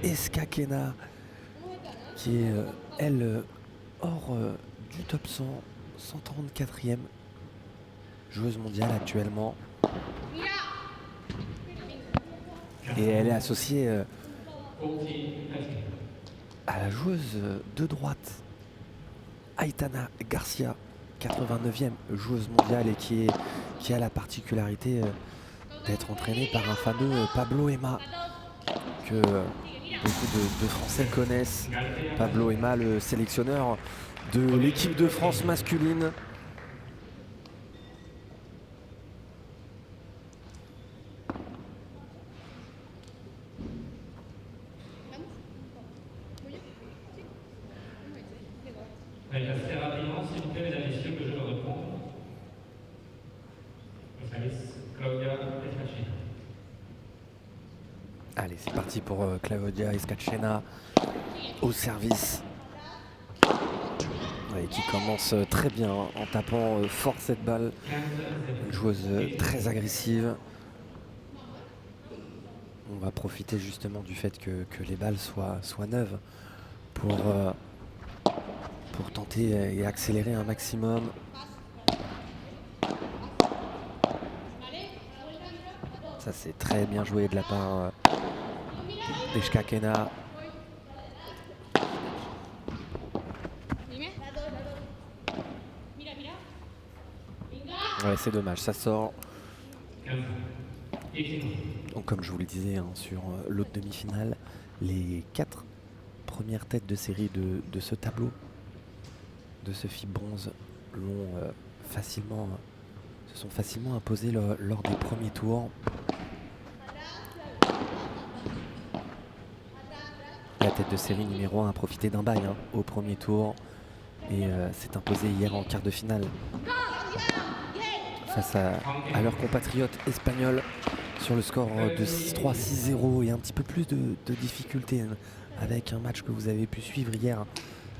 Eskakena, qui est, elle, hors du top 100, 134e joueuse mondiale actuellement. Et elle est associée à la joueuse de droite, Aitana Garcia, 89e joueuse mondiale et qui a la particularité d'être entraînée par un fameux Pablo Ema, que beaucoup de Français connaissent. Pablo Ema, le sélectionneur de l'équipe de France masculine. Assez rapidement, s'il vous plaît, mesdames et messieurs, que je le réponde. Au service, Claudia Escachena. Allez, c'est parti pour Claudia Escachena au service. Et qui commence très bien en tapant fort cette balle. Une joueuse très agressive. On va profiter justement du fait que les balles soient neuves pour tenter et accélérer un maximum. Ça, c'est très bien joué de la part d'Eskakena. Ouais, c'est dommage, ça sort. Donc, comme je vous le disais hein, sur l'autre demi-finale, les 4 premières têtes de série de ce tableau, de ce FIBE bronze, se sont facilement imposés lors des premiers tours. La tête de série numéro 1 a profité d'un bail au premier tour et s'est imposée hier en quart de finale face à leurs compatriotes espagnols sur le score de 6-3, 6-0 et un petit peu plus de difficulté avec un match que vous avez pu suivre hier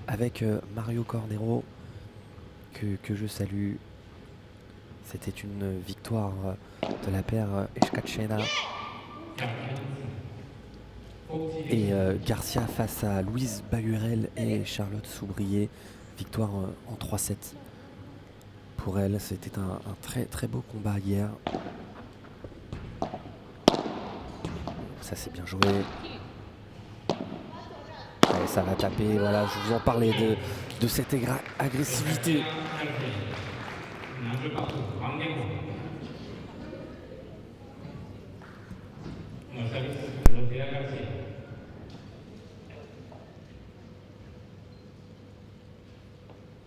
avec Mario Cornero que je salue. C'était une victoire de la paire Escachena et Garcia face à Louise Bahurel et Charlotte Soubrier. Victoire en 3-7 pour elle. C'était un très très beau combat hier. Ça c'est bien joué. Allez, ça va taper. Voilà, je vous en parlais de cette agressivité.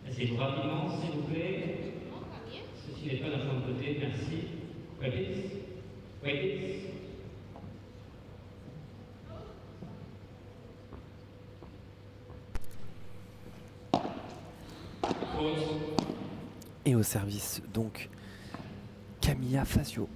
Essayez rapidement, s'il vous plaît. Ceci n'est pas d'un point de côté, merci. Wait, wait. Et au service donc Camilla Facio.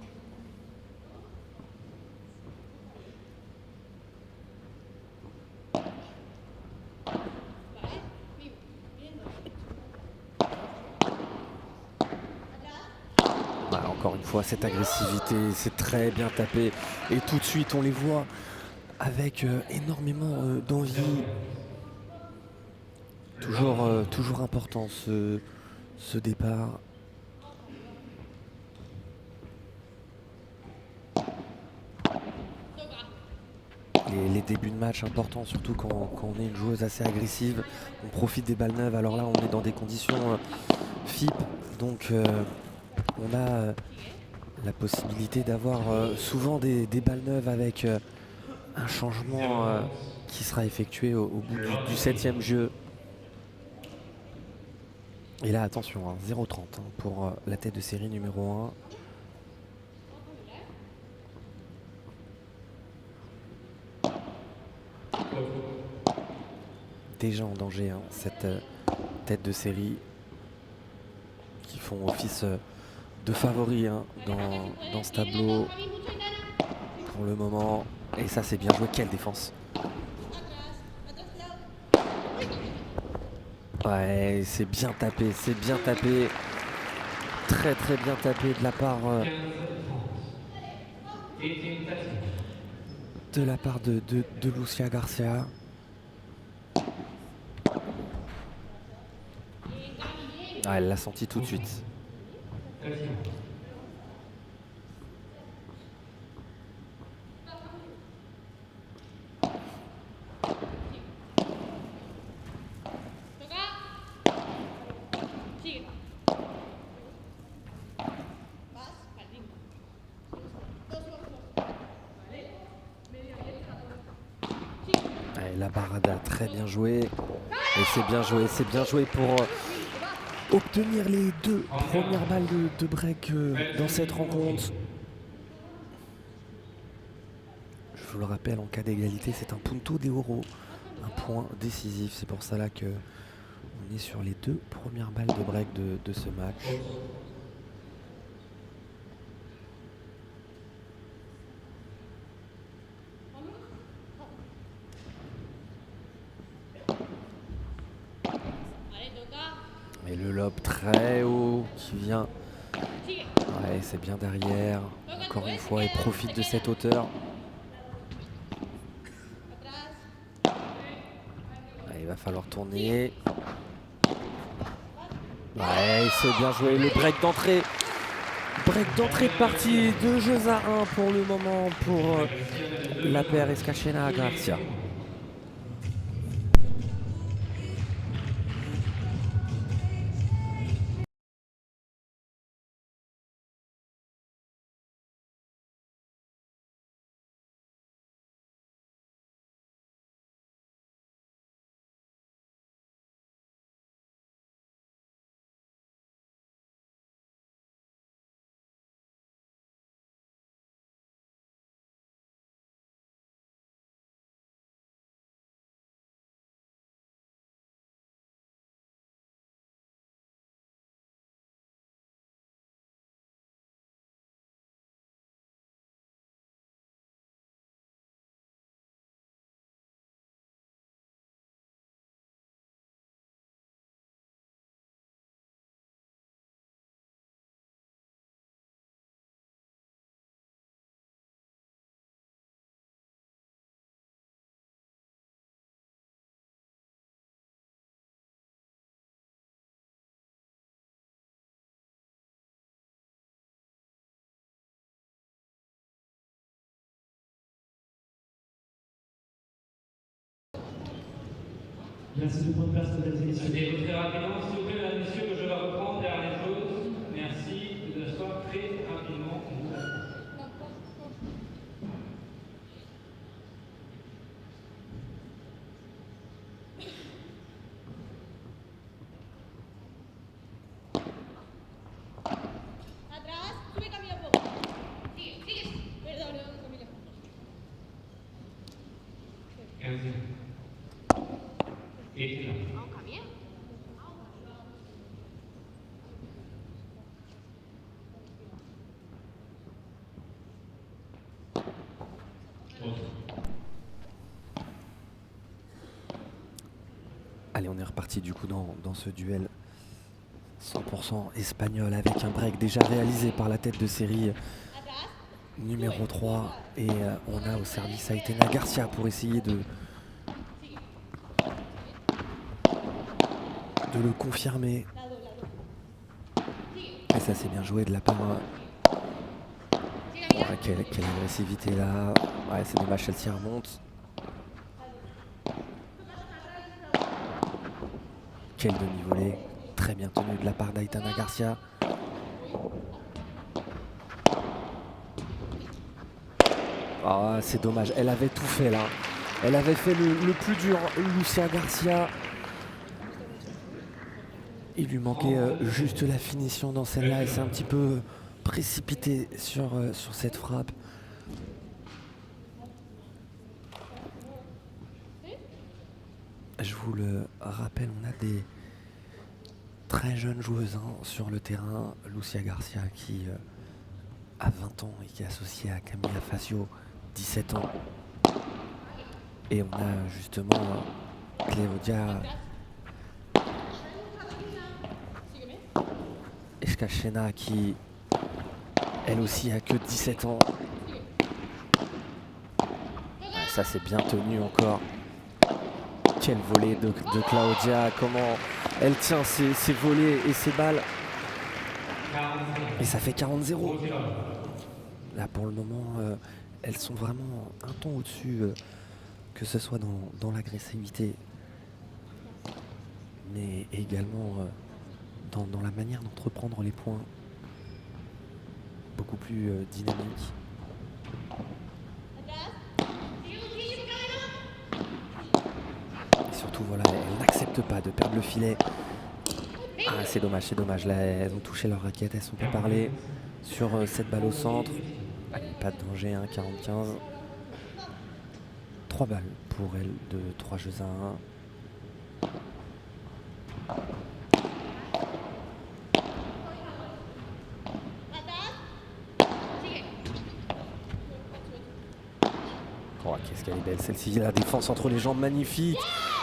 Voilà, encore une fois cette agressivité, c'est très bien tapé et tout de suite on les voit avec énormément d'envie. Toujours important ce départ. Les débuts de match importants, surtout quand on est une joueuse assez agressive. On profite des balles neuves. Alors là, on est dans des conditions FIBE. Donc on a la possibilité d'avoir souvent des balles neuves avec un changement qui sera effectué au bout du 7e jeu. Et là, attention, 0,30 pour la tête de série numéro 1. Déjà en danger, cette tête de série qui font office de favoris dans ce tableau pour le moment. Et ça, c'est bien joué. Quelle défense! Ouais, c'est bien tapé, c'est bien tapé. Très très bien tapé de la part de la part de Lucia Garcia. Ah, elle l'a senti tout de suite. Allez, la barada très bien jouée. Et c'est bien joué pour obtenir les 2 premières balles de break dans cette rencontre. Je vous le rappelle, en cas d'égalité, c'est un punto de oro, un point décisif. C'est pour ça là que on est sur les 2 premières balles de break de ce match. Et le lob très haut qui vient. Ouais, c'est bien derrière. Encore une fois, il profite de cette hauteur. Ouais, il va falloir tourner. Ouais, c'est bien joué. Le break d'entrée. Break d'entrée de partie. 2 jeux à 1 pour le moment pour la paire Escachena Garcia. Merci de prendre place, mesdames et messieurs. Allez, très rapidement, s'il vous plaît, mesdames et messieurs, je vais reprendre dernière chose. Merci de vous asseoir très rapidement. Atrás, sube Camila un poco. Sigue, sigue. Perdón, Camila. 15. Et là. Allez, on est reparti du coup dans ce duel 100% espagnol avec un break déjà réalisé par la tête de série numéro 3. Et on a au service Aitana Garcia pour essayer de le confirmer. Et ça c'est bien joué de la part. Ouais, quelle agressivité là. Ouais, c'est dommage, celle-ci remonte. Quel demi-volée. Très bien tenu de la part d'Aitana Garcia. Ah, c'est dommage, elle avait tout fait là. Elle avait fait le plus dur, Lucia Garcia. Il lui manquait juste la finition dans celle-là. Elle s'est un petit peu précipitée sur cette frappe. Je vous le rappelle, on a des très jeunes joueuses sur le terrain. Lucia Garcia qui a 20 ans et qui est associée à Camila Facio, 17 ans. Et on a justement Claudia Escachena qui, elle aussi, a que 17 ans. ça c'est bien tenu encore. Quel volley de Claudia, comment elle tient ses volets et ses balles. Et ça fait 40-0. Là pour le moment, elles sont vraiment un ton au-dessus, que ce soit dans l'agressivité, mais également dans la manière d'entreprendre les points. Beaucoup plus dynamique. Et surtout, voilà, elles n'acceptent pas de perdre le filet. Ah, c'est dommage, c'est dommage. Là, elles ont touché leur raquette, elles sont pas parlé sur cette balle au centre. Allez, pas de danger, hein, 40-15. 3 balles pour elle de 3 jeux à 1. Oh, qu'est-ce qu'elle est belle celle-ci, la défense entre les jambes, magnifique.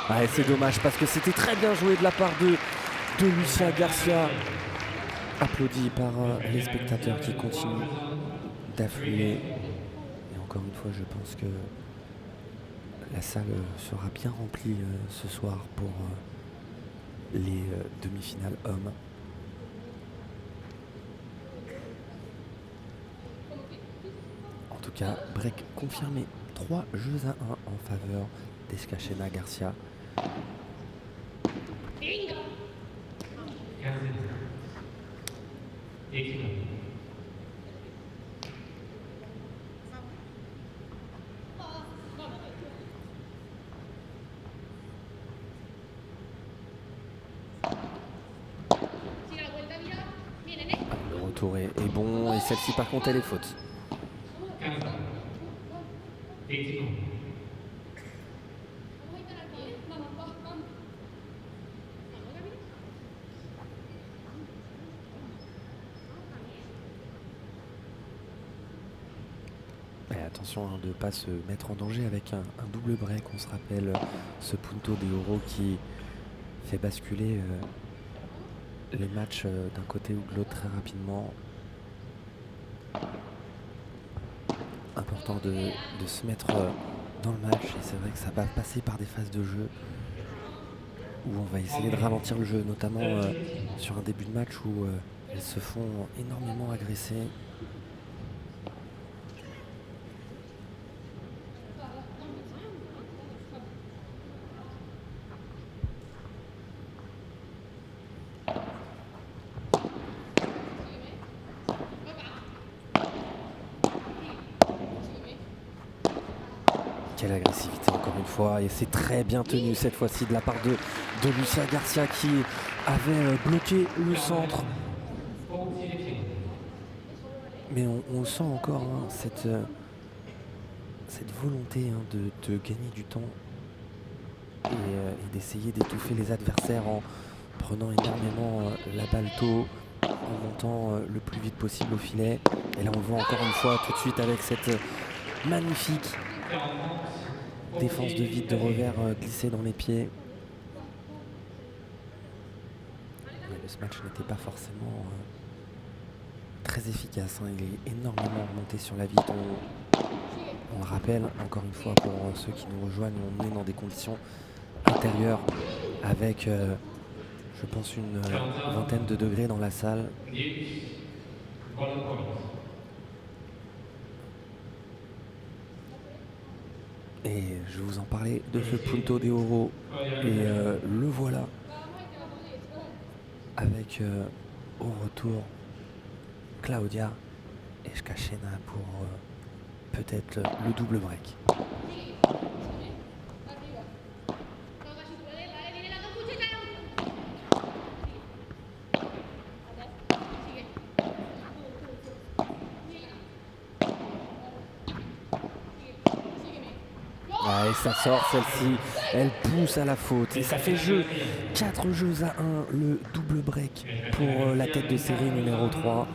Ah, c'est dommage parce que c'était très bien joué de la part de Lucia Garcia. Applaudi par les spectateurs qui continuent d'affluer. Et encore une fois, je pense que la salle sera bien remplie ce soir pour les demi-finales hommes. En tout cas, break confirmé. 3 jeux à 1 en faveur d'Escachena Garcia. Le retour est bon et celle-ci par contre elle est faute. Et attention de ne pas se mettre en danger avec un double break. On se rappelle ce punto de oro qui fait basculer les matchs d'un côté ou de l'autre très rapidement. Important de se mettre dans le match, et c'est vrai que ça va passer par des phases de jeu où on va essayer de ralentir le jeu, notamment sur un début de match où elles se font énormément agresser. Quelle agressivité encore une fois, et c'est très bien tenu cette fois-ci de la part de Lucia Garcia qui avait bloqué le centre. Mais on sent encore hein, cette volonté hein, de gagner du temps et d'essayer d'étouffer les adversaires en prenant énormément la balle tôt, en montant le plus vite possible au filet. Et là on le voit encore une fois tout de suite avec cette magnifique défense de vide de revers glissée dans les pieds. Mais ce match n'était pas forcément très efficace, hein. Il est énormément remonté sur la vitre. On le rappelle encore une fois pour ceux qui nous rejoignent, on est dans des conditions intérieures avec je pense une vingtaine de degrés dans la salle. Et je vous en parlais de ce punto de oro et le voilà avec au retour Claudia Escachena pour peut-être le double break. Ah, et ça sort celle-ci, elle pousse à la faute et ça fait jeu. 4 jeux à 1, le double break pour la tête de série numéro 3.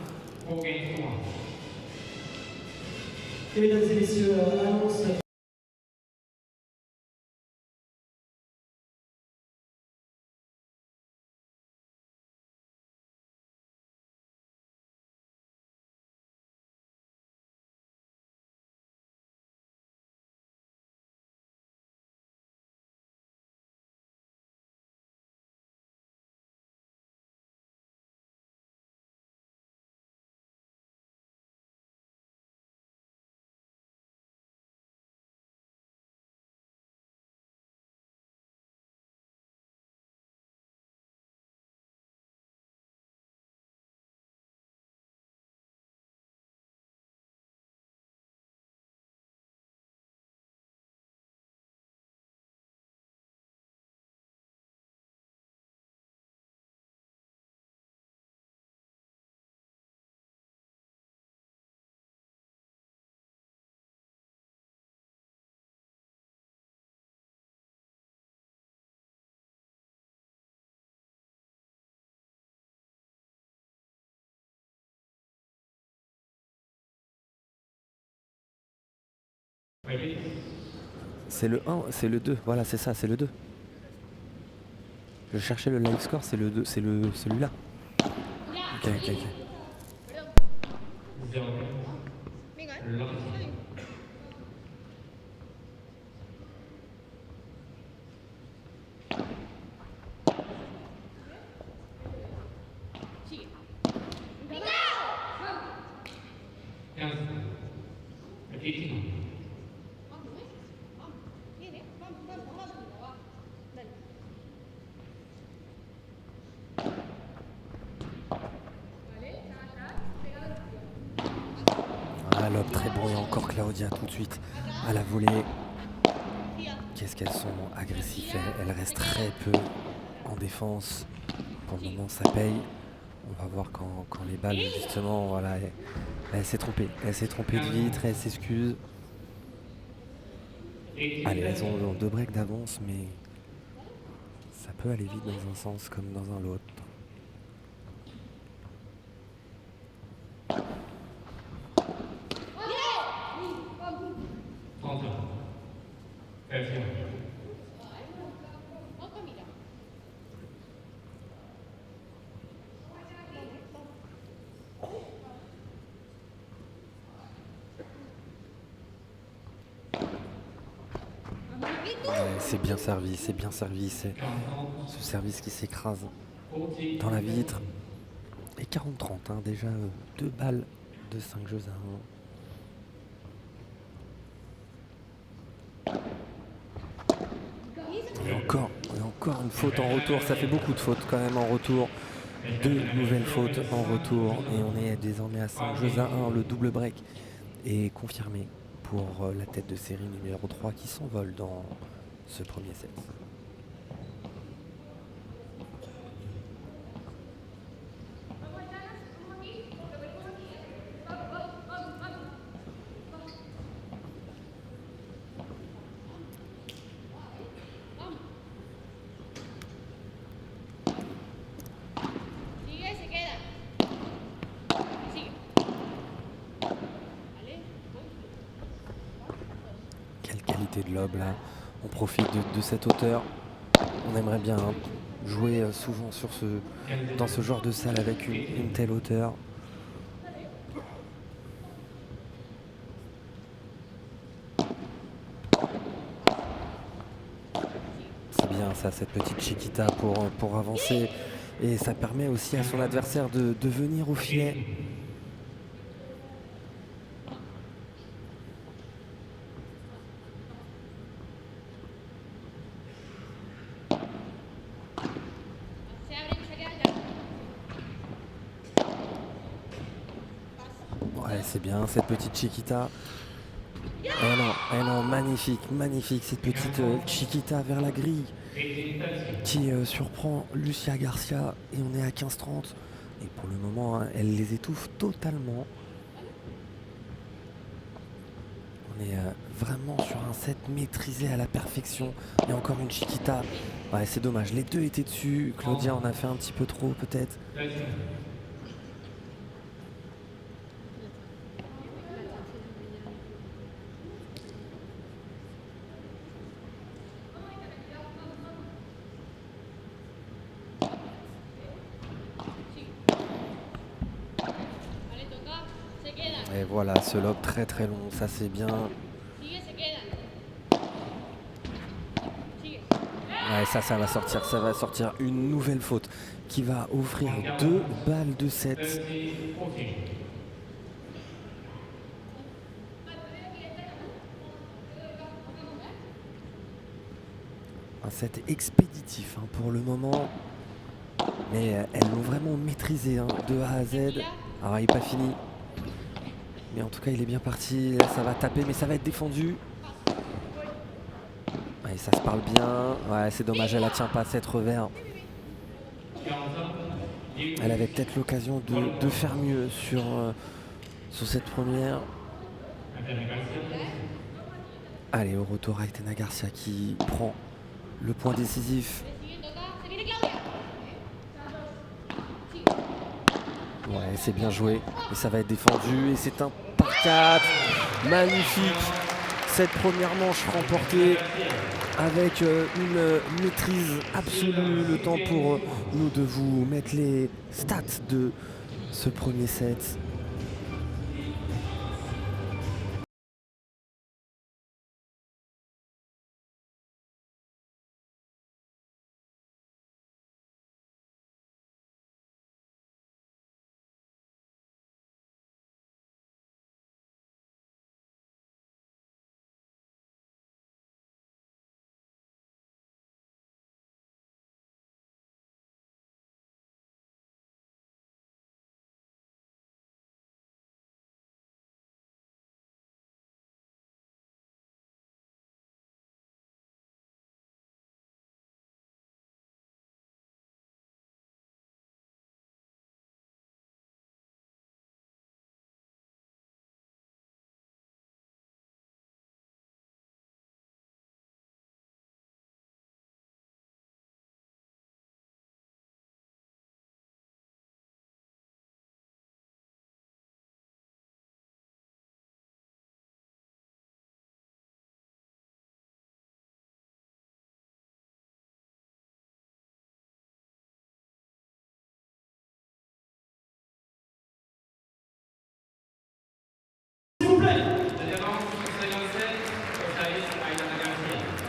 Mesdames et messieurs, annonce Répète. C'est le 1, c'est le 2. Voilà, c'est ça, c'est le 2. Je cherchais le live score, c'est le 2, c'est celui-là. Ok. 0. Venga, Lance. sigue. 15. Répète. Vamos, vamos. Viene, vamos. Va. Dale. Vale, atrás, pegado al Ah, lob très bon et encore Claudia tout de suite à la volée. tía. Qu'est-ce qu'elles sont agressives, elles restent très peu en défense. Pour le moment, ça paye. On va voir quand les balles, justement, voilà, elle s'est trompée. Elle s'est trompée de vitre, elle s'excuse. Allez, elles ont 2 breaks d'avance, mais ça peut aller vite dans un sens comme dans un l'autre. Otra mira. Ouais, c'est bien servi, c'est bien servi. C'est ce service qui s'écrase dans la vitre. Et 40-30, hein, déjà 2 balles de 5 jeux à 1. Et encore une faute en retour, ça fait beaucoup de fautes quand même en retour. 2 nouvelles fautes en retour et on est désormais à 5 jeux à 1. Le double break est confirmé pour la tête de série numéro 3 qui s'envole dans ce premier set. Sigue, se queda. Sigue. Vale. Quelle qualité de lob là. On profite de cette hauteur. On aimerait bien jouer souvent dans ce genre de salle avec une telle hauteur. C'est bien ça, cette petite chiquita pour avancer. Et ça permet aussi à son adversaire de venir au filet. Se abre y se queda ya. Ouais, c'est bien cette petite chiquita. Eh non, magnifique cette petite chiquita vers la grille qui surprend Lucia Garcia et on est à 15-30. Et pour le moment, hein, elle les étouffe totalement. On est vraiment sur un set maîtrisé à la perfection. Et encore une chiquita. Ouais, c'est dommage, les deux étaient dessus. Claudia en a fait un petit peu trop peut-être. Vale, toca. Se queda. Et voilà, ce lob très très long, ça c'est bien. Sigue, se queda. Sigue. Ouais, ça va sortir une nouvelle faute qui va offrir 2 balles de 7. Un set expéditif hein, pour le moment. Mais elles l'ont vraiment maîtrisé hein, de A à Z. Alors il n'est pas fini. Mais en tout cas il est bien parti. Là, ça va taper mais ça va être défendu. Ouais, ça se parle bien. Ouais, c'est dommage, elle la tient pas cette revers. Elle avait peut-être l'occasion de faire mieux sur cette première. Allez, au retour, Aitana Garcia qui prend le point décisif. Sigue, toca. Se viene Claudia. Ouais, c'est bien joué. Et ça va être défendu. Et c'est un par 4. Magnifique. cette première manche remportée avec une maîtrise absolue. Le temps pour nous de vous mettre les stats de ce premier set.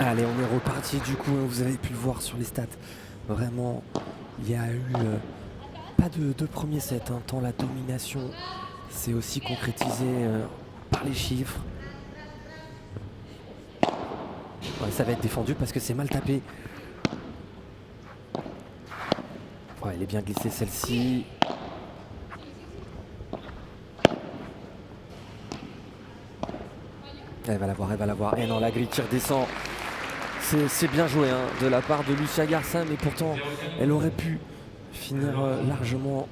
Allez, on est reparti du coup, vous avez pu le voir sur les stats. Vraiment, il y a eu pas de premier set, hein, tant la domination s'est aussi concrétisée par les chiffres. Ouais, ça va être défendu parce que c'est mal tapé. Ouais, elle est bien glissée celle-ci. Elle va l'avoir, elle va l'avoir. Et non, la grille qui redescend. C'est bien joué hein, de la part de Lucia Garça, mais pourtant elle aurait pu finir largement.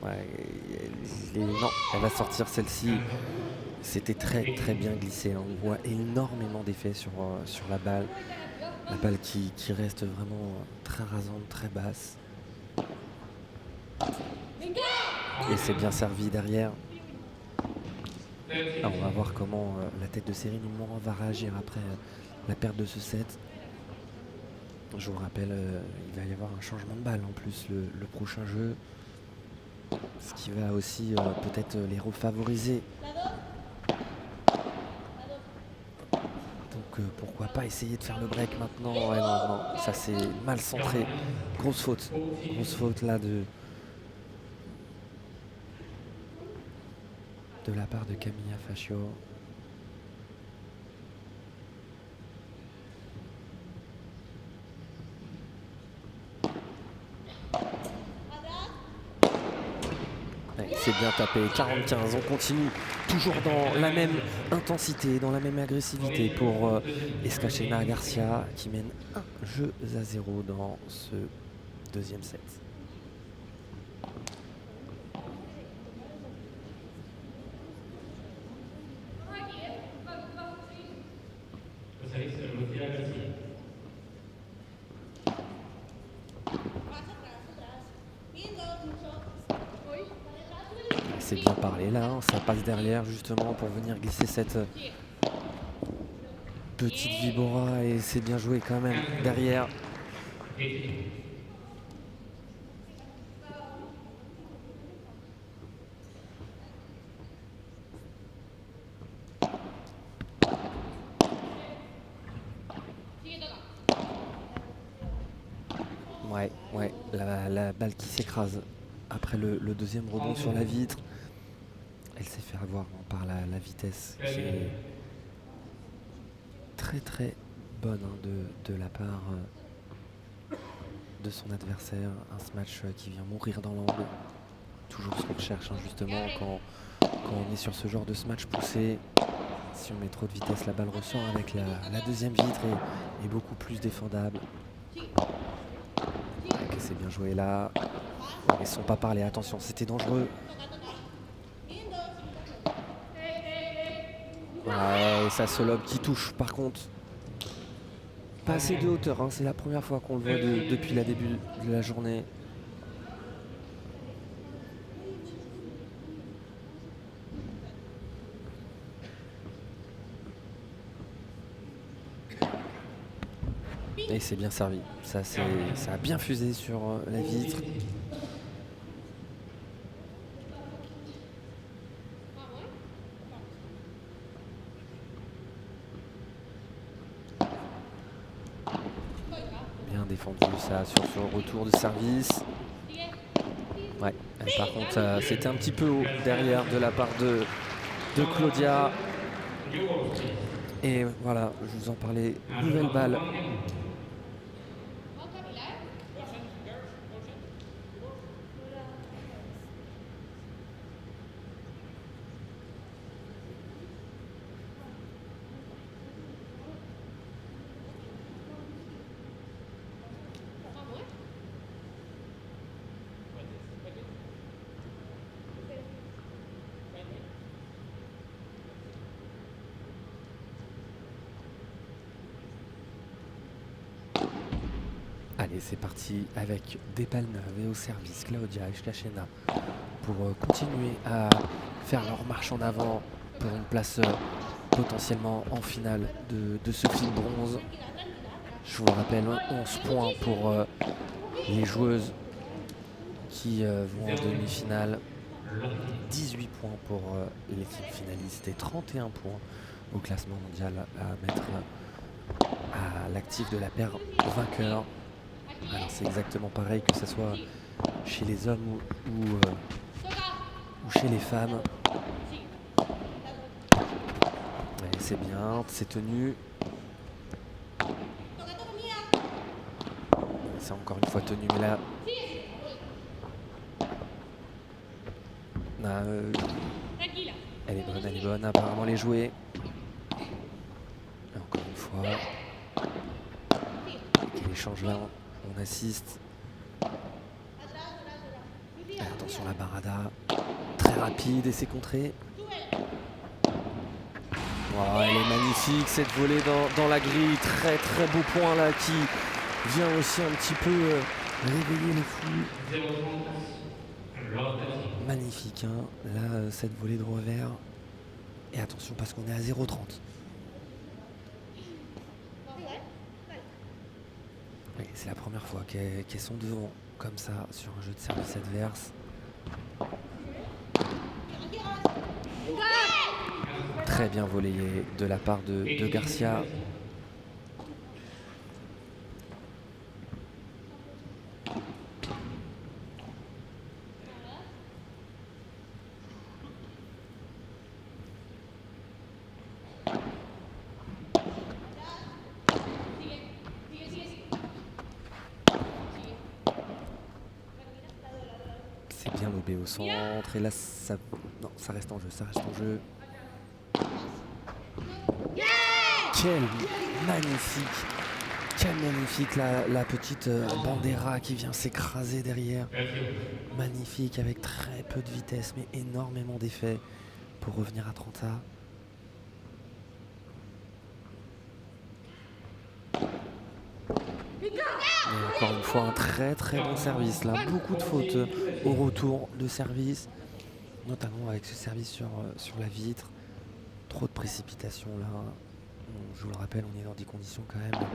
Ouais, non, elle va sortir celle-ci. C'était très bien glissé. Hein. On voit énormément d'effets sur la balle. La balle qui reste vraiment très rasante, très basse. Et c'est bien servi derrière. Alors on va voir comment la tête de série Moran va réagir après la perte de ce set. Je vous rappelle, il va y avoir un changement de balle en plus le prochain jeu. Ce qui va aussi peut-être les refavoriser. Donc pourquoi pas essayer de faire le break maintenant. Ouais, non, ça c'est mal centré. Grosse faute là de la part de Camilla Faccio. C'est bien tapé, 45, on continue toujours dans la même intensité, dans la même agressivité pour Escachena Garcia qui mène 1-0 dans ce deuxième set. C'est bien parlé là, hein, ça passe derrière justement pour venir glisser cette petite Vibora et c'est bien joué quand même derrière. Ouais, la balle qui s'écrase après le deuxième rebond sur la vitre. Elle s'est fait avoir par la vitesse qui est très bonne hein, de la part de son adversaire. Un smash qui vient mourir dans l'angle. Toujours ce qu'on recherche hein, justement quand on est sur ce genre de smash poussé. Si on met trop de vitesse, la balle ressort avec la deuxième vitre et beaucoup plus défendable. Okay, c'est bien joué là. Ils ne sont pas parlés, attention, c'était dangereux. Ouais, ça se lobe qui touche par contre. pas assez de hauteur, hein. C'est la première fois qu'on le voit depuis le début de la journée. Et c'est bien servi. Ça a bien fusé sur la vitre. Bien défendu ça sur ce retour de service. Ouais, par contre c'était un petit peu haut derrière de la part de Claudia. Et voilà, je vous en parlais, nouvelle balle. Allez, c'est parti avec des balles neuves et au service Claudia et Shkachena pour continuer à faire leur marche en avant pour une place potentiellement en finale de ce fil bronze. Je vous le rappelle, 11 points pour les joueuses qui vont en demi-finale, 18 points pour l'équipe finaliste et 31 points au classement mondial à mettre à l'actif de la paire vainqueur. Alors c'est exactement pareil que ce soit chez les hommes ou chez les femmes. Ouais, c'est bien, c'est tenu. C'est encore une fois tenu, mais là... elle est bonne, apparemment elle est jouée. Et encore une fois. Quel échange là, on assiste. Et attention la barada, très rapide et c'est contré. Oh, elle est magnifique cette volée dans la grille, très très beau point là qui vient aussi un petit peu réveiller les foules. Magnifique, hein. Là cette volée de revers. Et attention parce qu'on est à 0,30. Oui, c'est la première fois qu'elles sont devant comme ça sur un jeu de service adverse. Très bien volleyé de la part de Garcia. C'est bien lobé au centre et là ça... Non, ça reste en jeu, ça reste en jeu. Quelle magnifique la petite Bandera qui vient s'écraser derrière. Magnifique avec très peu de vitesse mais énormément d'effet pour revenir à 30A. Et encore une fois un très très bon service là, beaucoup de fautes au retour de service, notamment avec ce service sur la vitre. Trop de précipitations là. Je vous le rappelle, on est dans des conditions quand même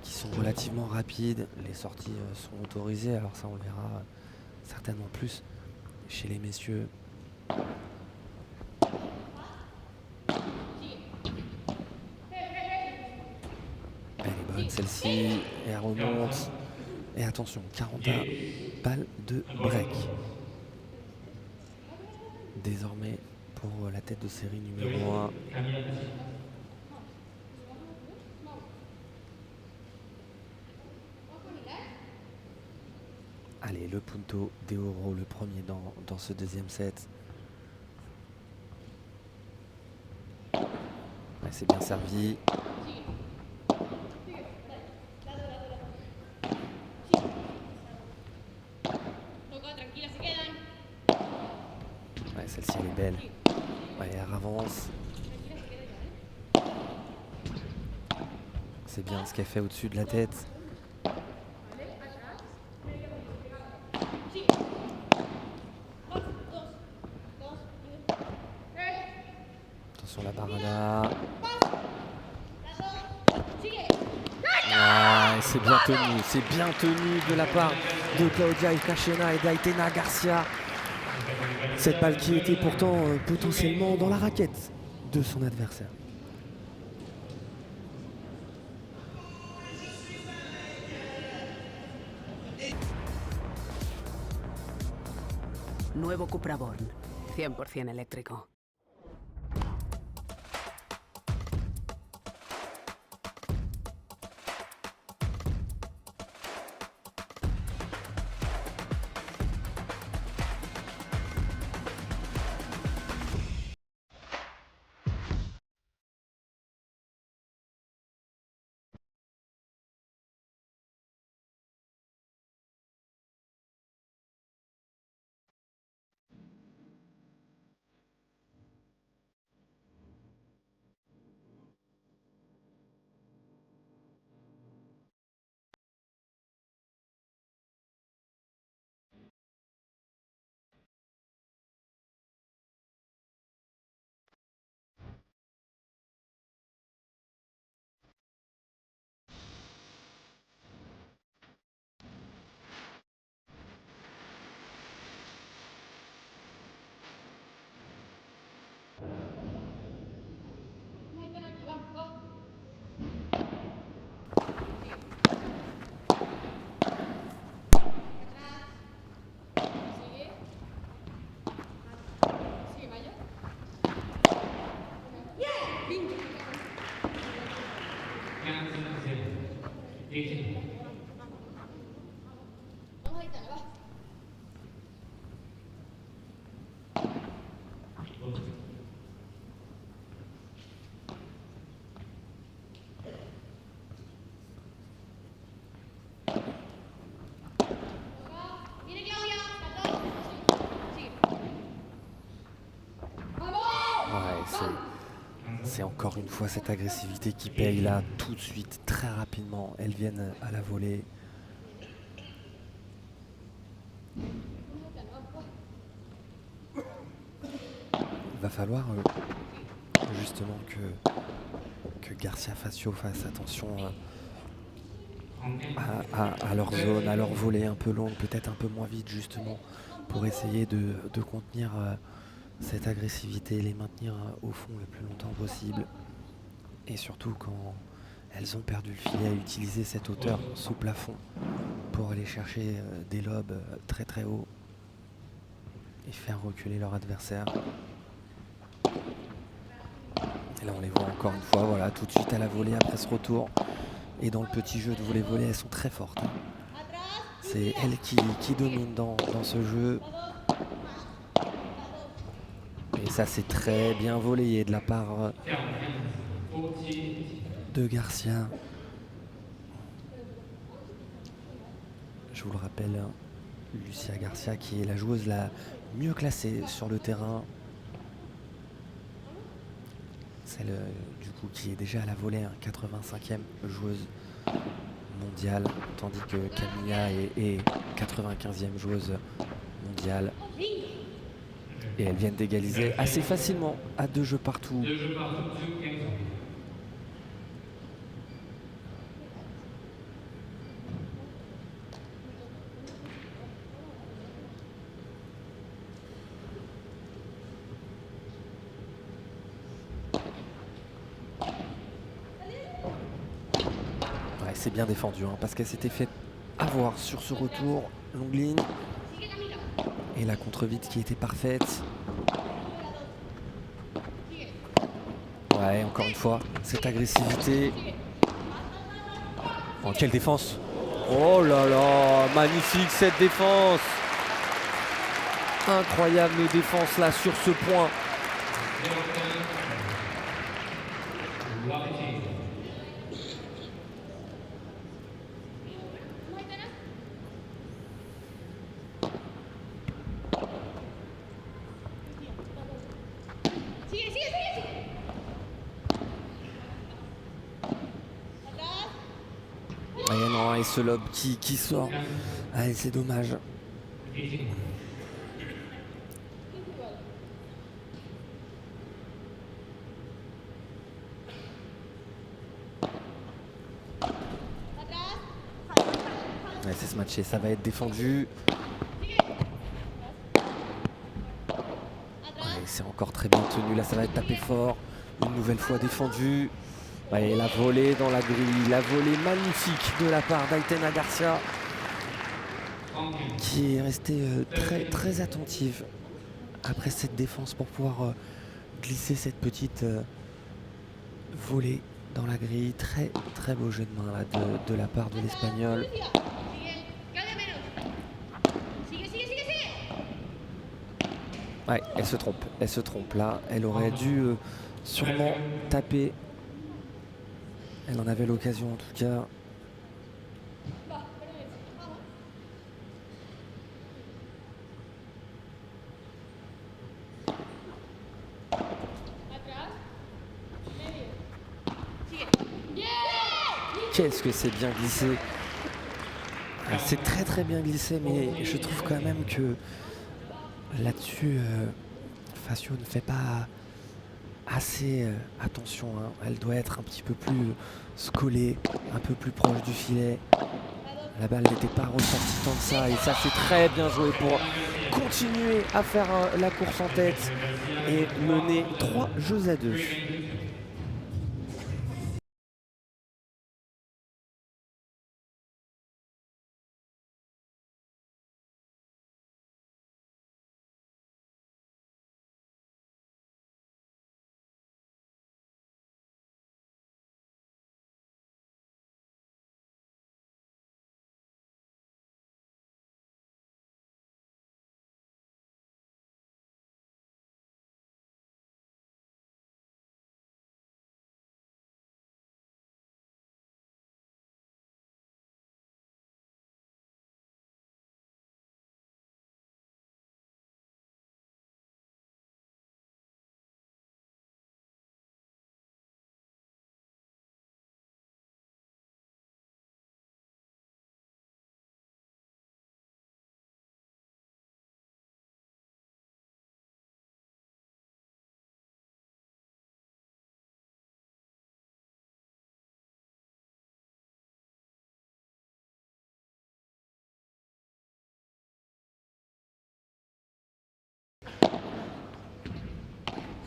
qui sont relativement rapides. Les sorties sont autorisées, alors ça on le verra certainement plus chez les messieurs. Elle est bonne celle-ci, et elle remonte. Et attention, 40 balles de break. Désormais pour la tête de série numéro 1. Allez, le punto de oro, le premier dans ce deuxième set. Ouais, c'est bien servi. Ouais, celle-ci elle est belle. Ouais, elle avance. C'est bien ce qu'elle fait au-dessus de la tête. Sigue. Dos, dos, dos, Attention la barada. sigue. Ah, c'est bien tenu de la part de Claudia Icachena et d'Aitana Garcia. Cette balle qui était pourtant potentiellement dans la raquette de son adversaire. Nuevo Cupra Born, 100% eléctrico. Vamos ahí, va. Viene Claudia, saltó. Sigue. ¡Vamos! C'est encore une fois cette agressivité qui paye là tout de suite, très rapidement. Elles viennent à la volée. Il va falloir justement que Garcia Facio fasse attention à leur zone, à leur volée un peu longue, peut-être un peu moins vite justement, pour essayer de contenir cette agressivité, les maintenir au fond le plus longtemps possible. Et surtout quand elles ont perdu le filet, à utiliser cette hauteur sous plafond pour aller chercher des lobes très très hauts et faire reculer leur adversaire. Et là on les voit encore une fois, voilà, tout de suite à la volée après ce retour. Et dans le petit jeu de volley-volley, elles sont très fortes. C'est elles qui dominent dans ce jeu. Et ça c'est très bien volleyé de la part de Garcia. Je vous le rappelle, Lucia Garcia qui est la joueuse la mieux classée sur le terrain. Celle du coup qui est déjà à la volée, 85e joueuse mondiale, tandis que Camilla est 95e joueuse mondiale. Et elles viennent d'égaliser assez facilement à 2 jeux partout. Ouais, c'est bien défendu parce qu'elle s'était fait avoir sur ce retour, longue ligne. Et la contre-vite qui était parfaite. Ouais, encore une fois, cette agressivité. Oh, quelle défense! Oh là là, magnifique cette défense! Incroyable défense là sur ce point. Sigue, sigue, sigue, sigue. Atrás. et ce lob qui sort. Allez, c'est dommage. Ouais, c'est ce match et ça va être défendu. Ouais, c'est encore très bien tenu. Là, ça va être tapé fort. Une nouvelle fois défendu. Ouais, la volée dans la grille. La volée magnifique de la part d'Aitana Garcia, qui est restée très attentive après cette défense pour pouvoir glisser cette petite volée dans la grille. Très beau jeu de main là, de la part de l'Espagnol. Ouais, elle se trompe là. Elle aurait dû sûrement taper. Elle en avait l'occasion en tout cas. Qu'est-ce que c'est bien glissé. C'est très bien glissé, mais je trouve quand même que là-dessus, Facio ne fait pas assez attention. Hein. Elle doit être un petit peu plus scollée, un peu plus proche du filet. La balle n'était pas ressortie tant que ça, et ça c'est très bien joué pour continuer à faire la course en tête et mener 3-2.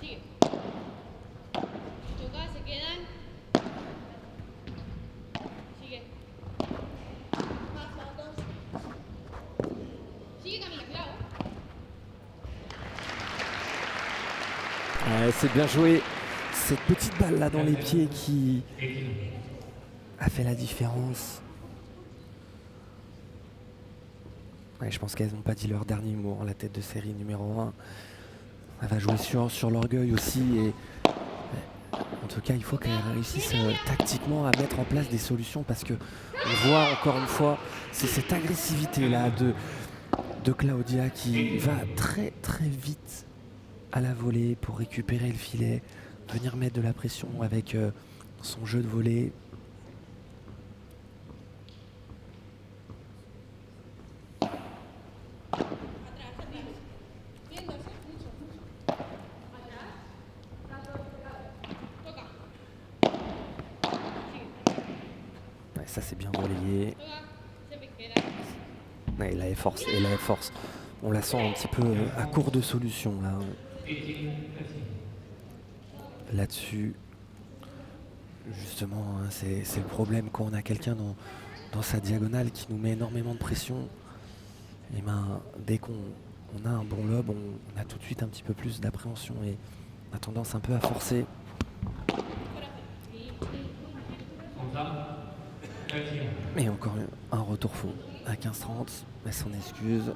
Sigue. Choca, se quedan. Sigue. Más, dos. Sigue, Camila, cuidado. Ouais, c'est bien joué. Cette petite balle là dans les pieds qui a fait la différence. Ouais, je pense qu'elles n'ont pas dit leur dernier mot, la tête de série numéro 1. Elle va jouer sur l'orgueil aussi. Et en tout cas, il faut qu'elle réussisse tactiquement à mettre en place des solutions, parce que on voit encore une fois, c'est cette agressivité là de Claudia qui va très vite à la volée pour récupérer le filet, venir mettre de la pression avec son jeu de volée. Ouais, ça c'est bien relayé. Ouais, là, elle force. On la sent un petit peu à court de solutions là. Là-dessus, justement, hein, c'est le problème quand on a quelqu'un dans sa diagonale qui nous met énormément de pression. Et ben, dès qu'on a un bon lob, on a tout de suite un petit peu plus d'appréhension et on a tendance un peu à forcer. Et encore un retour faux à 15-30, elle s'en excuse.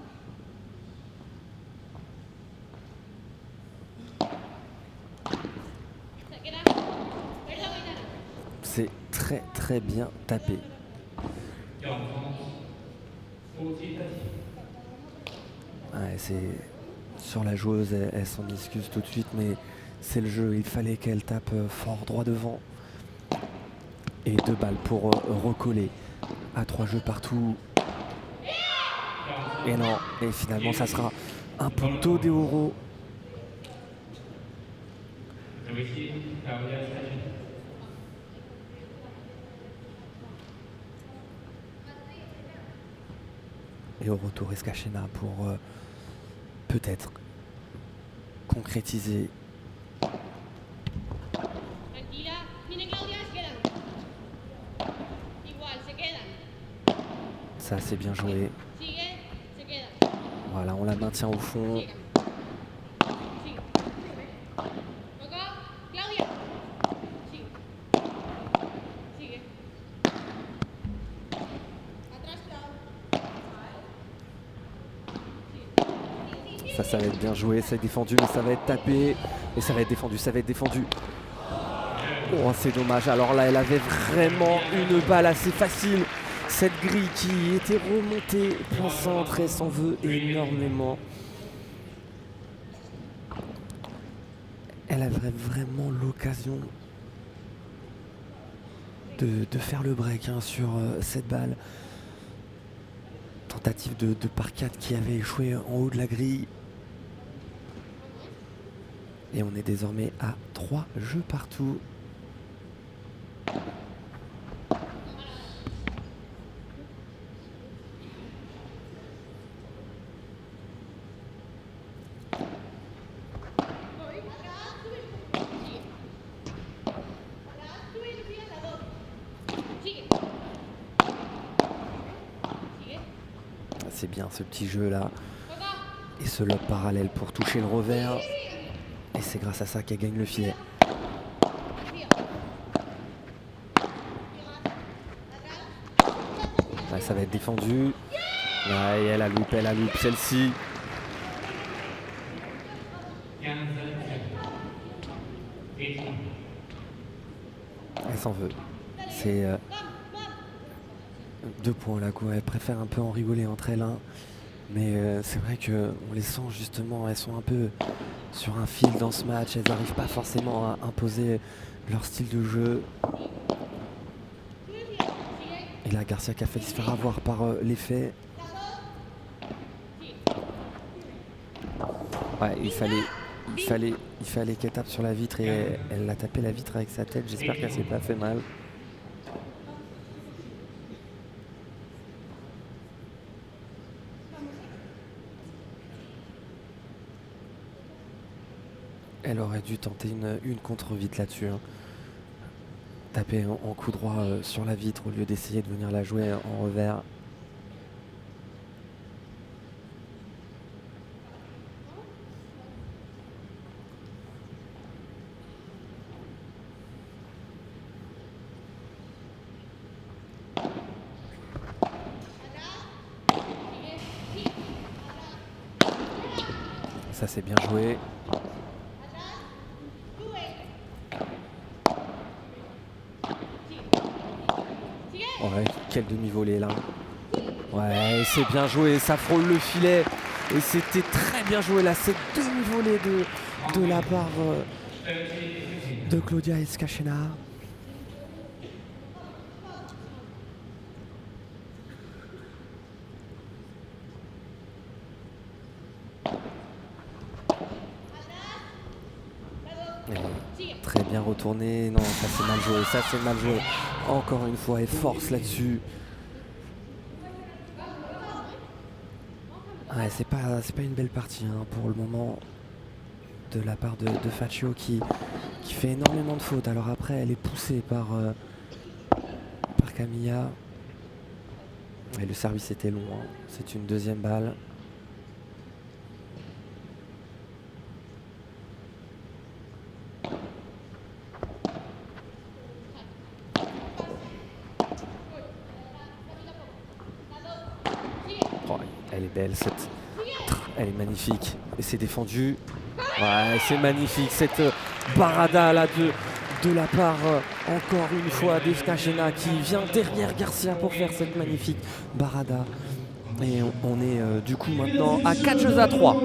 C'est très bien tapé. Ouais, c'est sur la joueuse, elle s'en excuse tout de suite, mais c'est le jeu. Il fallait qu'elle tape fort droit devant. Et 2 balles pour recoller à 3 jeux partout. Et non, et finalement ça sera un punto de oro. Et au retour Escachena pour peut-être concrétiser. Tranquila. Viene Claudia, se quedan. Igual, se quedan. Ça c'est bien joué. Sigue, se quedan. Voilà, on la maintient au fond. Sigan. Sigue. Coco, Claudia. Sigue. Sigue. Atrás, Clau. Ça va être bien joué, c'est défendu, mais ça va être tapé. Et ça va être défendu, ça va être défendu. Oh, c'est dommage. Alors là, elle avait vraiment une balle assez facile. Cette grille qui était remontée plein centre, elle s'en veut énormément. Elle avait vraiment l'occasion de faire le break sur cette balle. Tentative de par 4 qui avait échoué en haut de la grille. Et on est désormais à 3 jeux partout. C'est bien ce petit jeu là. Et ce lob parallèle pour toucher le revers. Et c'est grâce à ça qu'elle gagne le filet. Ouais, ça va être défendu. Ouais, et elle a loupé celle-ci. Elle s'en veut. C'est 2 points là, quoi. Elle préfère un peu en rigoler entre elles. Mais c'est vrai qu'on les sent justement, elles sont un peu sur un fil dans ce match. Elles n'arrivent pas forcément à imposer leur style de jeu. Et là, Garcia qui a failli se faire avoir par l'effet. Ouais, il fallait qu'elle tape sur la vitre et elle a tapé la vitre avec sa tête. J'espère qu'elle s'est pas fait mal. Elle aurait dû tenter une contre-vite là-dessus. Taper en coup droit sur la vitre au lieu d'essayer de venir la jouer en revers. Ça c'est bien joué. Ouais, quel demi-volée là. Ouais, c'est bien joué, ça frôle le filet. Et c'était très bien joué là, cette demi-volée de la part de Claudia Escachena. Très bien retourné. Non, ça c'est mal joué, ça c'est mal joué. Encore une fois, elle force là-dessus. Ouais, c'est pas une belle partie pour le moment de la part de Faccio qui fait énormément de fautes. Alors après, elle est poussée par Camilla. Et le service était long. C'est une deuxième balle. Oh, elle est belle cette. Elle est magnifique. Et c'est défendu. Ouais, c'est magnifique cette barada là de la part encore une fois d'Escachena qui vient derrière Garcia pour faire cette magnifique barada. Et on est du coup maintenant à 4 jeux à 3.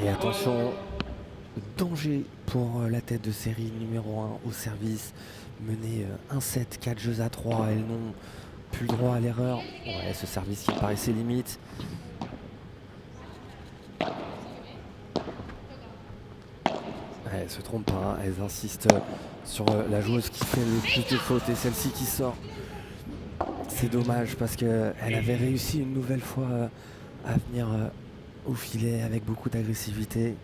Et attention, danger pour la tête de série numéro 1 au service. Mené 1-7, 4 jeux à 3, elles n'ont plus le droit à l'erreur. Ouais, ce service qui paraissait limite. Ouais, elles se trompent pas, hein. Elles insistent sur la joueuse qui fait le plus de fautes et celle-ci qui sort. C'est dommage parce qu'elle avait réussi une nouvelle fois à venir au filet avec beaucoup d'agressivité.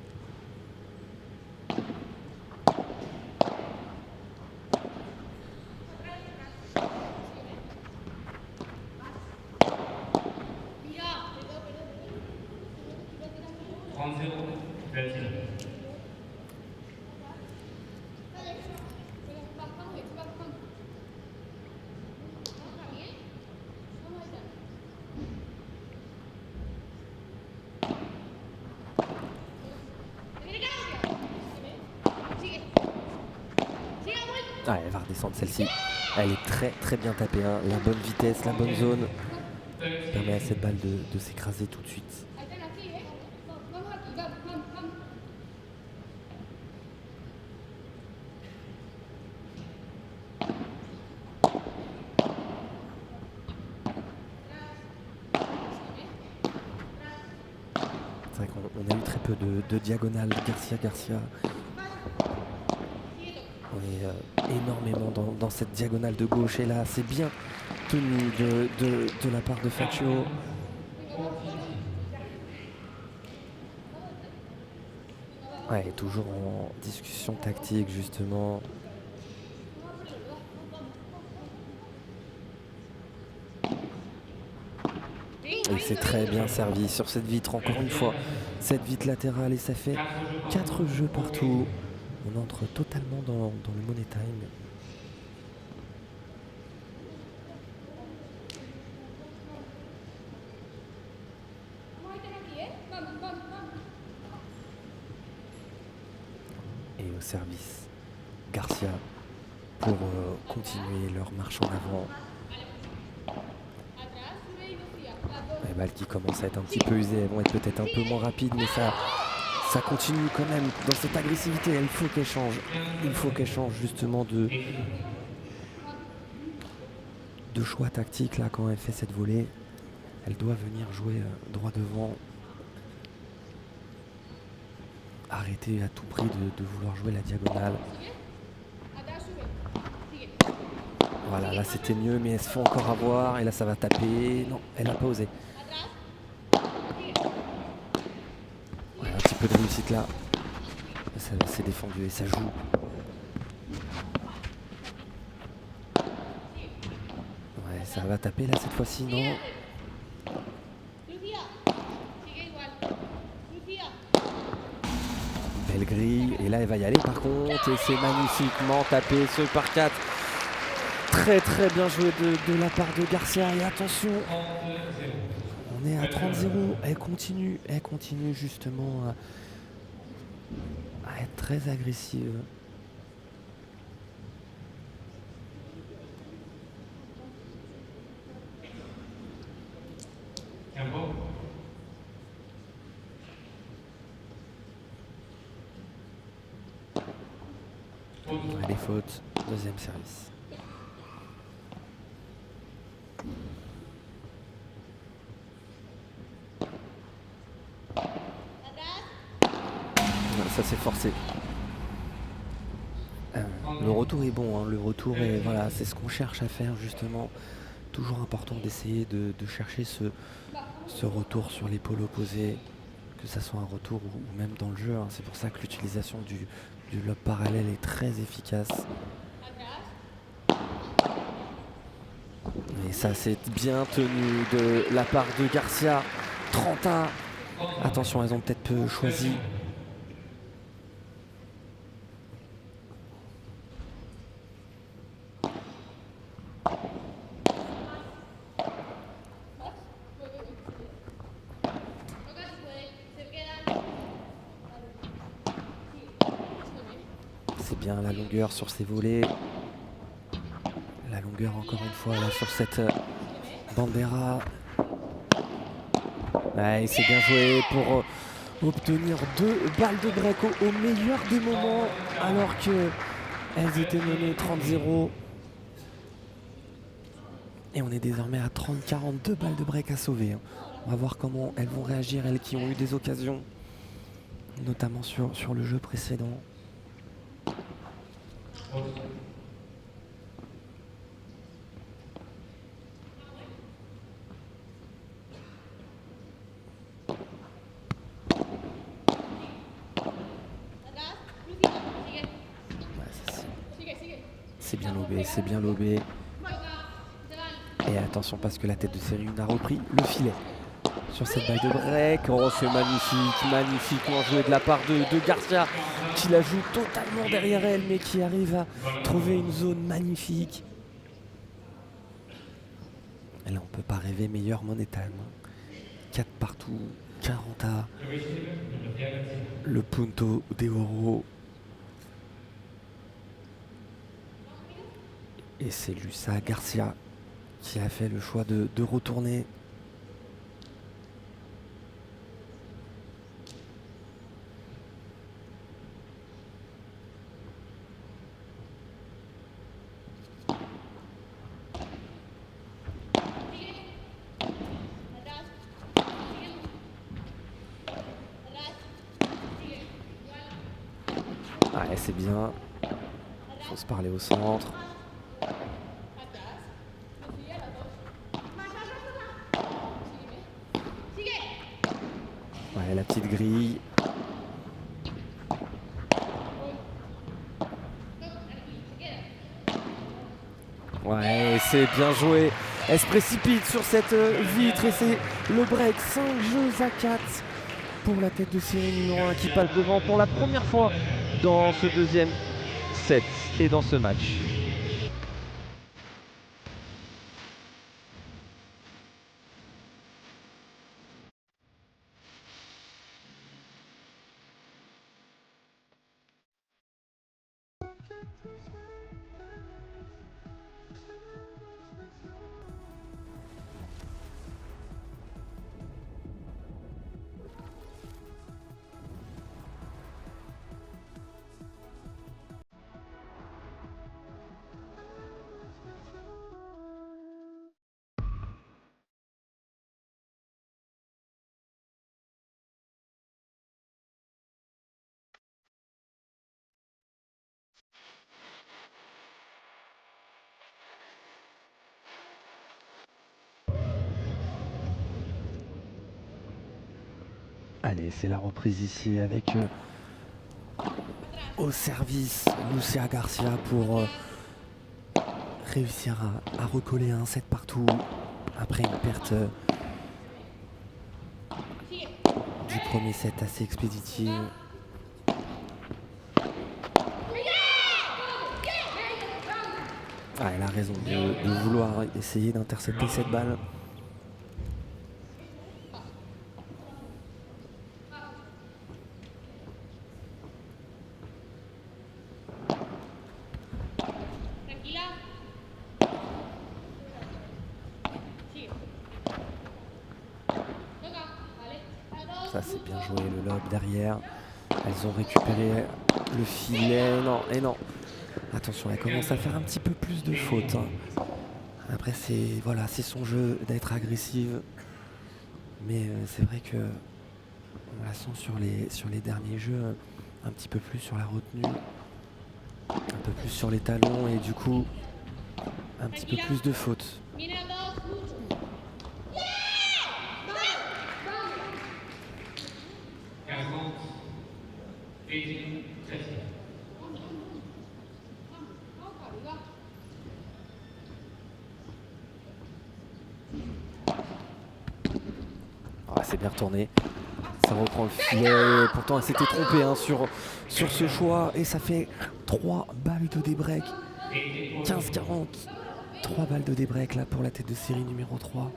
Ah, elle va redescendre celle-ci. Elle est très bien tapée, hein. La bonne vitesse, la bonne zone permet à cette balle de s'écraser tout de suite. C'est vrai qu'on a eu très peu de diagonales. Garcia. On est énormément dans cette diagonale de gauche. Et là, c'est bien tenu de la part de Faccio. Ouais, toujours en discussion tactique, justement. Et c'est très bien servi sur cette vitre, encore une fois. Cette vitre latérale, et ça fait 4 jeux partout. On entre totalement dans le money time. Et au service, Garcia pour continuer leur marche en avant. Les balles qui commencent à être un petit peu usées, elles vont être peut-être un peu moins rapides, mais ça continue quand même dans cette agressivité. Il faut qu'elle change. Il faut qu'elle change justement de choix tactique là quand elle fait cette volée. Elle doit venir jouer droit devant. Arrêter à tout prix de vouloir jouer la diagonale. Voilà, là c'était mieux, mais elle se fait encore avoir. Et là ça va taper. Non, elle n'a pas osé. Ouais, un petit peu de réussite là. Ça s'est défendu et ça joue. Ouais, ça va taper là cette fois-ci, non? Belle grille, et là elle va y aller par contre, et c'est magnifiquement tapé ce par 4. Très bien joué de la part de Garcia, et attention, on est à 30-0, elle continue justement à être très agressive. Les fautes, deuxième service. Ça c'est forcé. Le retour est bon, hein. Le retour est, voilà, c'est ce qu'on cherche à faire justement. Toujours important d'essayer de chercher ce retour sur l'épaule opposée, que ça soit un retour ou même dans le jeu, hein. C'est pour ça que l'utilisation du lob parallèle est très efficace. Et ça c'est bien tenu de la part de Garcia. 30-1. Attention, elles ont peut-être peu choisi. C'est bien la longueur sur ces volets. La longueur encore une fois là sur cette bandera. Ouais, c'est bien joué obtenir 2 balles de break au meilleur des moments alors qu'elles étaient menées 30-0. Et on est désormais à 30-42 balles de break à sauver. On va voir comment elles vont réagir, elles qui ont eu des occasions, notamment sur le jeu précédent. C'est bien lobé, c'est bien lobé. Et attention parce que la tête de série a repris le filet sur cette balle de break. Oh, c'est magnifique, magnifiquement joué de la part de Garcia qui la joue totalement derrière elle mais qui arrive à trouver une zone magnifique. Et là on peut pas rêver meilleur monétalement. 4 partout, 40 à le Punto de Oro. Et c'est Lusa Garcia qui a fait le choix de retourner. Ouais, c'est bien. Faut se parler au centre. Ouais, la petite grille. Ouais, c'est bien joué. Elle se précipite sur cette vitre et c'est le break. 5 jeux à 4 pour la tête de série numéro 1 qui passe devant pour la première fois dans ce deuxième set et dans ce match. Allez, c'est la reprise ici avec au service Lucia Garcia pour réussir à recoller un set partout après une perte du premier set assez expéditive. Ah, elle a raison de vouloir essayer d'intercepter cette balle. Ça c'est bien joué, le lob derrière. Elles ont récupéré le filet. Non, et non. Attention, elle commence à faire un petit peu plus de fautes. Après, c'est son jeu d'être agressive. Mais c'est vrai que on la sent sur les derniers jeux un petit peu plus sur la retenue, un peu plus sur les talons et du coup un petit peu plus de fautes. C'est bien retourné, ça reprend le filet, pourtant elle s'était trompée sur ce choix et ça fait 3 balles de débreak, 15-40, 3 balles de débreak là pour la tête de série numéro 3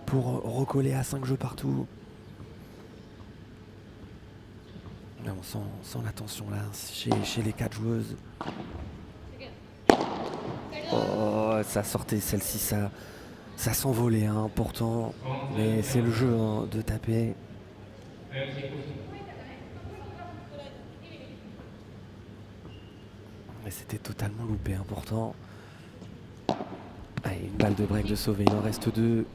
pour recoller à 5 jeux partout. Là on sent la tension là chez les 4 joueuses. Oh, ça sortait celle-ci, ça s'envolait pourtant, mais c'est le jeu de taper. Mais c'était totalement loupé, hein, pourtant. Allez, une balle de break de sauver, il en reste 2.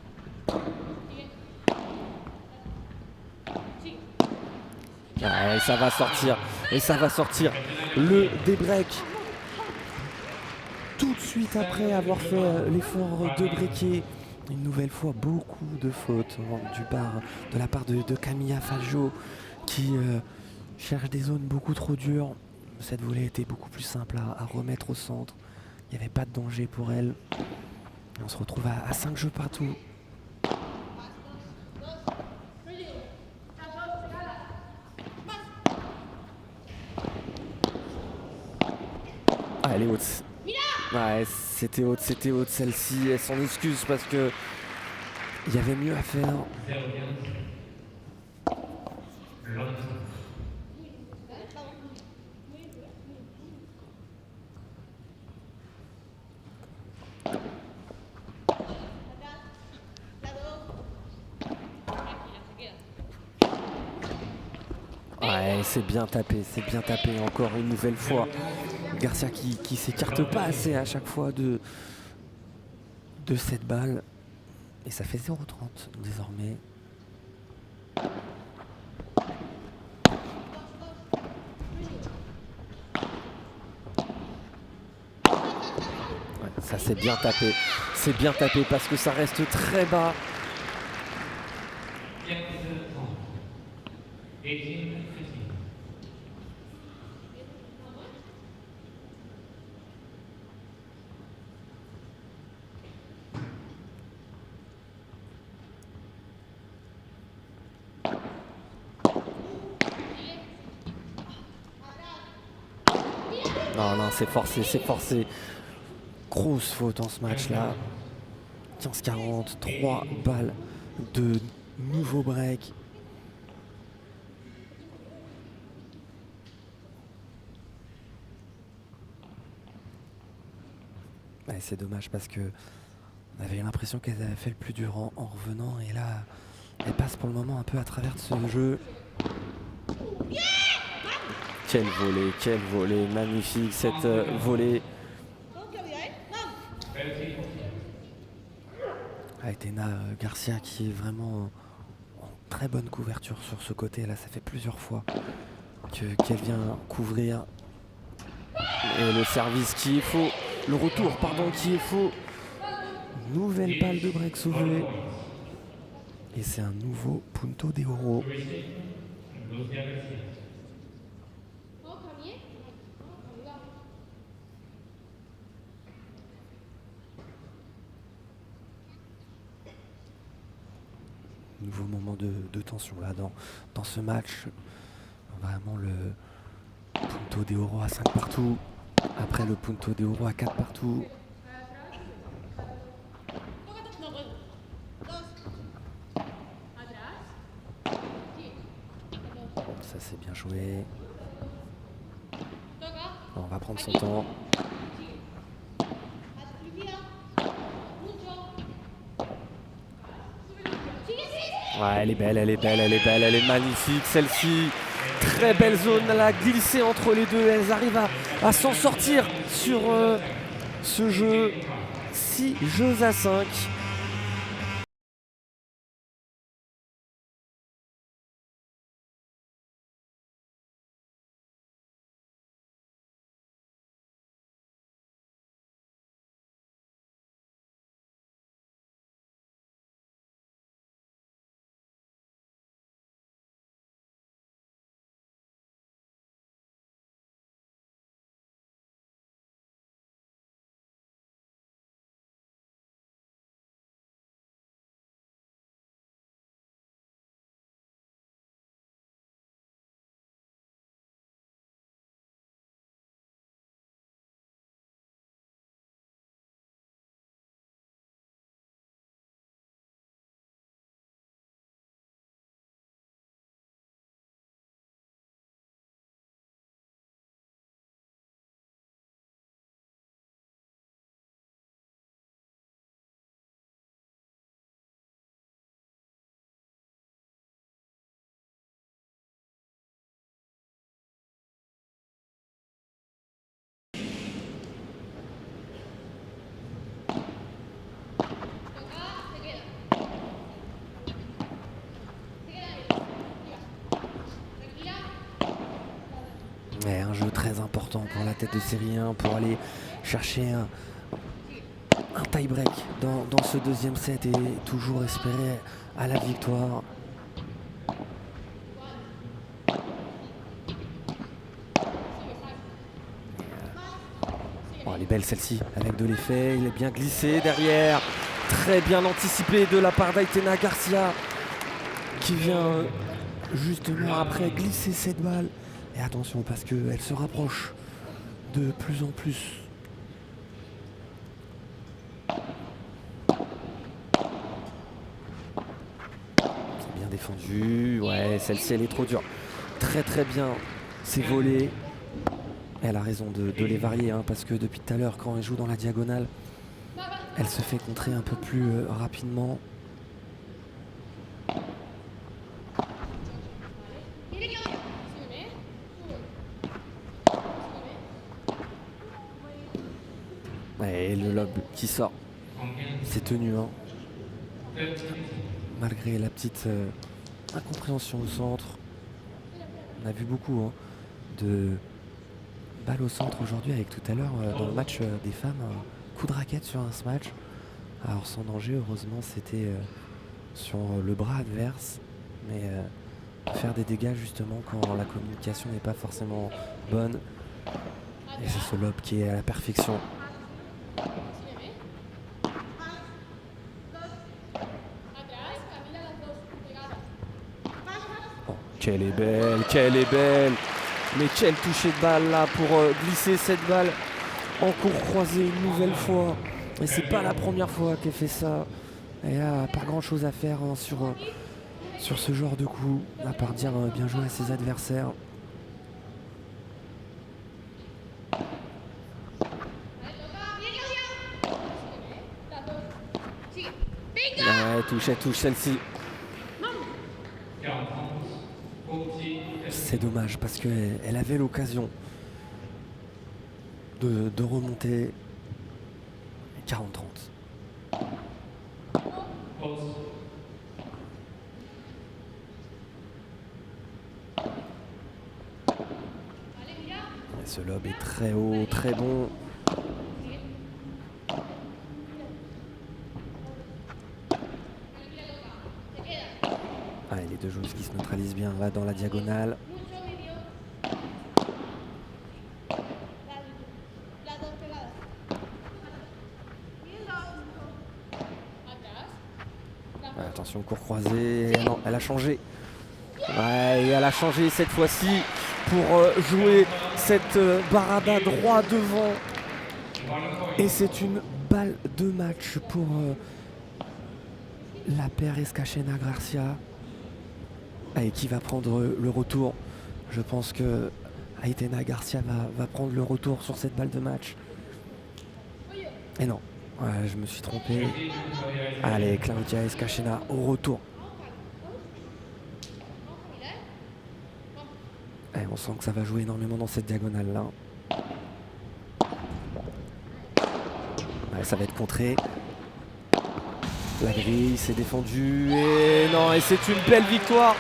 Ah, et ça va sortir, et ça va sortir. Le débreak. Tout de suite après avoir fait l'effort de breaker. Une nouvelle fois, beaucoup de fautes de la part de Camilla Faljo qui cherche des zones beaucoup trop dures. Cette volée était beaucoup plus simple à remettre au centre. Il n'y avait pas de danger pour elle. On se retrouve à 5 jeux partout. Ah, elle est haute. Ouais, c'était haute celle-ci. Elle s'en excuse parce que il y avait mieux à faire. 0-15. Lot. Ouais, c'est bien tapé encore une nouvelle fois. Garcia qui s'écarte pas assez à chaque fois de cette balle. Et ça fait 0,30 désormais. Ouais, ça c'est bien tapé. C'est bien tapé parce que ça reste très bas. 15-30. 18-15. Non, c'est forcé. Grosse faute en ce match-là. 15-40, 3 balles de nouveau break. Ouais, c'est dommage parce que on avait l'impression qu'elle avait fait le plus dur en revenant et là elle passe pour le moment un peu à travers de ce jeu. Quel volet, magnifique cette volée. Aitana Garcia qui est vraiment en très bonne couverture sur ce côté là, ça fait plusieurs fois qu'elle vient couvrir. Et le service qui est faux, le retour pardon qui est faux. Nouvelle balle de break sauvée. Et c'est un nouveau punto de oro. Nouveau moment de tension là dans ce match. Vraiment le punto de oro à 5 partout. Après le punto de oro à 4 partout. Ça c'est bien joué. On va prendre son temps. Ouais, elle est belle, elle est magnifique celle-ci. Très belle zone, elle a glissé entre les deux. Elles arrivent à s'en sortir sur ce jeu. 6 jeux à 5. très important pour la tête de série 1 pour aller chercher un tie-break dans ce deuxième set et toujours espérer à la victoire. Bon, elle est belle celle-ci avec de l'effet, il est bien glissé derrière, très bien anticipé de la part d'Aitana Garcia qui vient justement après glisser cette balle. Et attention parce qu'elle se rapproche de plus en plus. C'est bien défendu, ouais celle-ci elle est trop dure. Très très bien, c'est volé. Elle a raison de les varier hein, parce que depuis tout à l'heure quand elle joue dans la diagonale, elle se fait contrer un peu plus rapidement. Et le lob qui sort, c'est tenu hein. Malgré la petite incompréhension au centre. On a vu beaucoup hein, de balles au centre aujourd'hui avec tout à l'heure dans le match des femmes un coup de raquette sur un smash. Alors sans danger heureusement c'était sur le bras adverse mais faire des dégâts justement quand la communication n'est pas forcément bonne. Et c'est ce lob qui est à la perfection. Oh, qu'elle est belle, qu'elle est belle. Mais quel toucher de balle là pour glisser cette balle en court croisé une nouvelle fois. Et c'est pas la première fois qu'elle fait ça. Elle a pas grand chose à faire hein, sur ce genre de coup, à part dire bien joué à ses adversaires. Ouais, elle touche celle-ci. C'est dommage parce qu'elle avait l'occasion de remonter 40-30. Ce lob est très haut, très bon. Les deux joueuses qui se neutralisent bien là dans la diagonale. Attention, court croisé. Non, elle a changé. Ouais, et elle a changé cette fois-ci pour jouer cette barada droit devant. Et c'est une balle de match pour la paire Escachena Garcia. Et qui va prendre le retour. Je pense que Aitana Garcia va prendre le retour sur cette balle de match. Et non, je me suis trompé. Allez, Claudia Escachena au retour. Et on sent que ça va jouer énormément dans cette diagonale là. Ouais, ça va être contré. La grille s'est défendue. Et non, et c'est une belle victoire.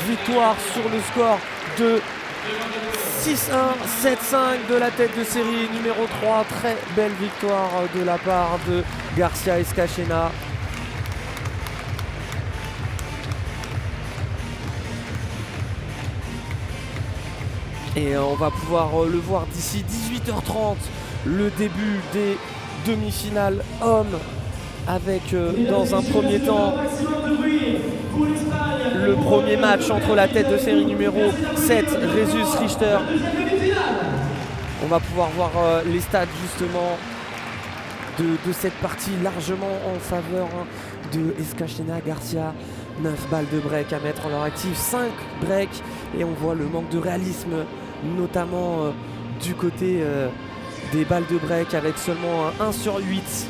Victoire sur le score de 6-1, 7-5 de la tête de série numéro 3. Très belle victoire de la part de Garcia Escachena. Et on va pouvoir le voir d'ici 18h30, le début des demi-finales hommes avec dans un premier temps le premier match entre la tête de série numéro 7, Rezus Richter. On va pouvoir voir les stats justement de cette partie largement en faveur de Escachena Garcia. 9 balles de break à mettre en leur actif, 5 breaks et on voit le manque de réalisme notamment du côté des balles de break avec seulement un 1/8